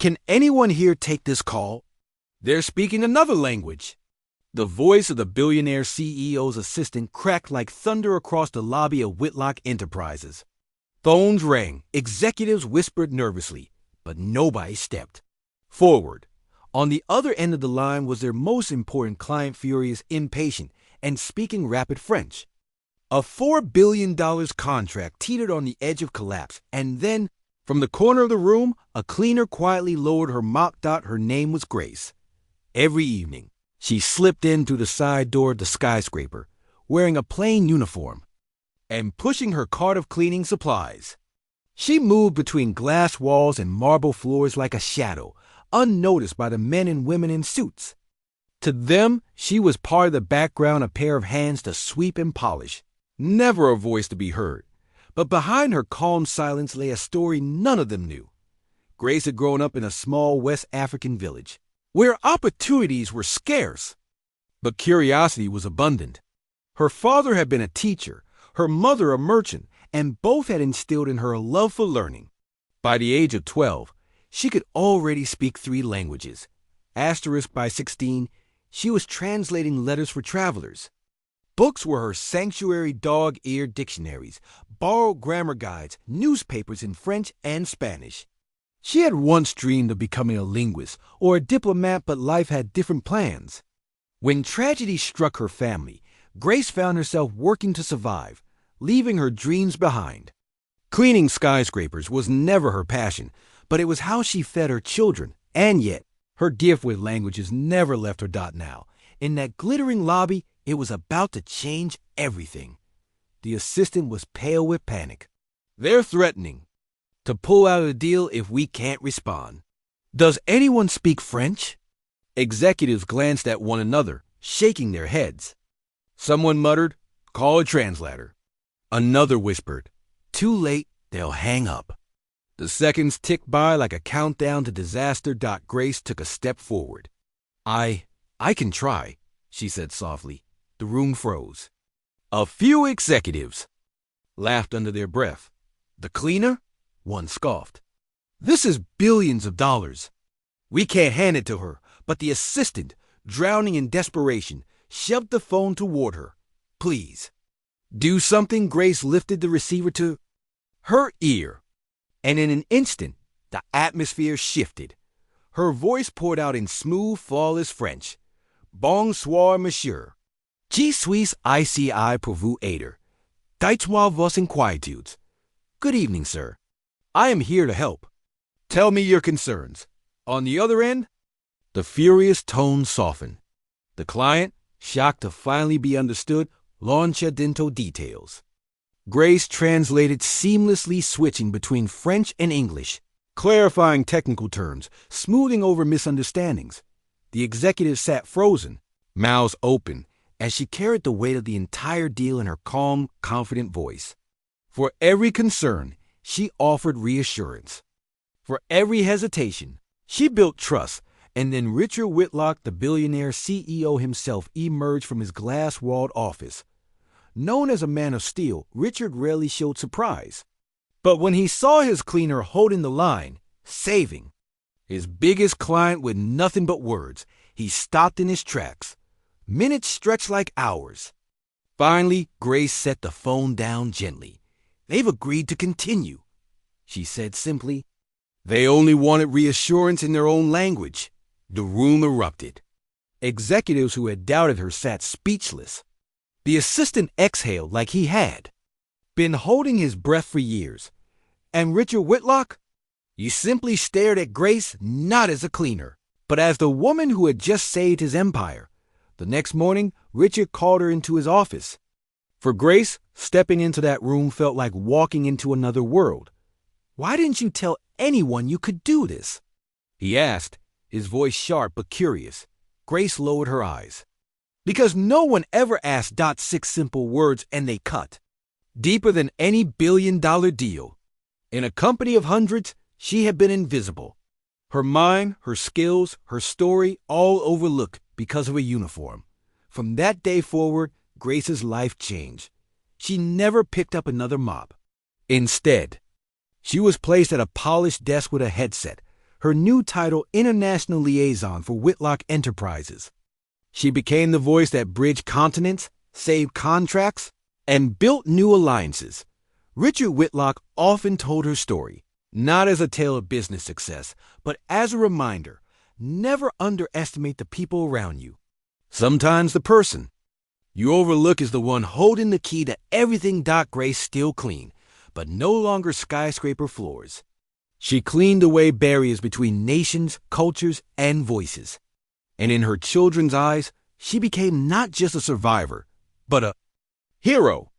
Can anyone here take this call? They're speaking another language. The voice of the billionaire CEO's assistant cracked like thunder across the lobby of Whitlock Enterprises. Phones rang, executives whispered nervously, but nobody stepped forward. On the other end of the line was their most important client, furious, impatient, and speaking rapid French. A $4 billion contract teetered on the edge of collapse, and then, from the corner of the room, a cleaner quietly lowered her mop. Her name was Grace. Every evening, she slipped in through the side door of the skyscraper, wearing a plain uniform, and pushing her cart of cleaning supplies. She moved between glass walls and marble floors like a shadow, unnoticed by the men and women in suits. To them, she was part of the background, a pair of hands to sweep and polish, never a voice to be heard. But behind her calm silence lay a story none of them knew. Grace had grown up in a small West African village, where opportunities were scarce, but curiosity was abundant. Her father had been a teacher, her mother a merchant, and both had instilled in her a love for learning. By the age of 12, she could already speak 3 languages. By 16, she was translating letters for travelers. Books were her sanctuary, dog-eared dictionaries, borrowed grammar guides, newspapers in French and Spanish. She had once dreamed of becoming a linguist or a diplomat, but life had different plans. When tragedy struck her family, Grace found herself working to survive, leaving her dreams behind. Cleaning skyscrapers was never her passion, but it was how she fed her children, and yet her gift with languages never left her. Now, in that glittering lobby, it was about to change everything. The assistant was pale with panic. They're threatening to pull out of the deal if we can't respond. Does anyone speak French? Executives glanced at one another, shaking their heads. Someone muttered, "Call a translator." Another whispered, "Too late, they'll hang up." The seconds ticked by like a countdown to disaster. Grace took a step forward. I can try," she said softly. The room froze. A few executives laughed under their breath. "The cleaner?" one scoffed. "This is billions of dollars. We can't hand it to her." But the assistant, drowning in desperation, shoved the phone toward her. "Please, do something." Grace lifted the receiver to her ear, and in an instant, the atmosphere shifted. Her voice poured out in smooth, flawless French. "Bonsoir, monsieur. Je suis ici pour vous aider. Dites-moi vos inquiétudes." "Good evening, sir. I am here to help. Tell me your concerns." On the other end, the furious tone softened. The client, shocked to finally be understood, launched into details. Grace translated seamlessly, switching between French and English, clarifying technical terms, smoothing over misunderstandings. The executive sat frozen, mouths open, as she carried the weight of the entire deal in her calm, confident voice. For every concern, she offered reassurance. For every hesitation, she built trust. And then Richard Whitlock, the billionaire CEO himself, emerged from his glass-walled office. Known as a man of steel, Richard rarely showed surprise. But when he saw his cleaner holding the line, saving his biggest client with nothing but words, he stopped in his tracks. Minutes stretched like hours. Finally, Grace set the phone down gently. "They've agreed to continue," she said simply. They only wanted reassurance in their own language. The room erupted. Executives who had doubted her sat speechless. The assistant exhaled like he had been holding his breath for years. And Richard Whitlock? He simply stared at Grace, not as a cleaner, but as the woman who had just saved his empire. The next morning, Richard called her into his office. For Grace, stepping into that room felt like walking into another world. "Why didn't you tell anyone you could do this?" he asked, his voice sharp but curious. Grace lowered her eyes. "Because no one ever asked. 6 simple words and they cut. Deeper than any billion-dollar deal. In a company of hundreds, she had been invisible. Her mind, her skills, her story, all overlooked because of a uniform. From that day forward, Grace's life changed. She never picked up another mop. Instead, she was placed at a polished desk with a headset, her new title International Liaison for Whitlock Enterprises. She became the voice that bridged continents, saved contracts, and built new alliances. Richard Whitlock often told her story, not as a tale of business success, but as a reminder, never underestimate the people around you. Sometimes the person you overlook is the one holding the key to everything Doc Gray still clean, but no longer skyscraper floors. She cleaned away barriers between nations, cultures, and voices. And in her children's eyes, she became not just a survivor, but a hero.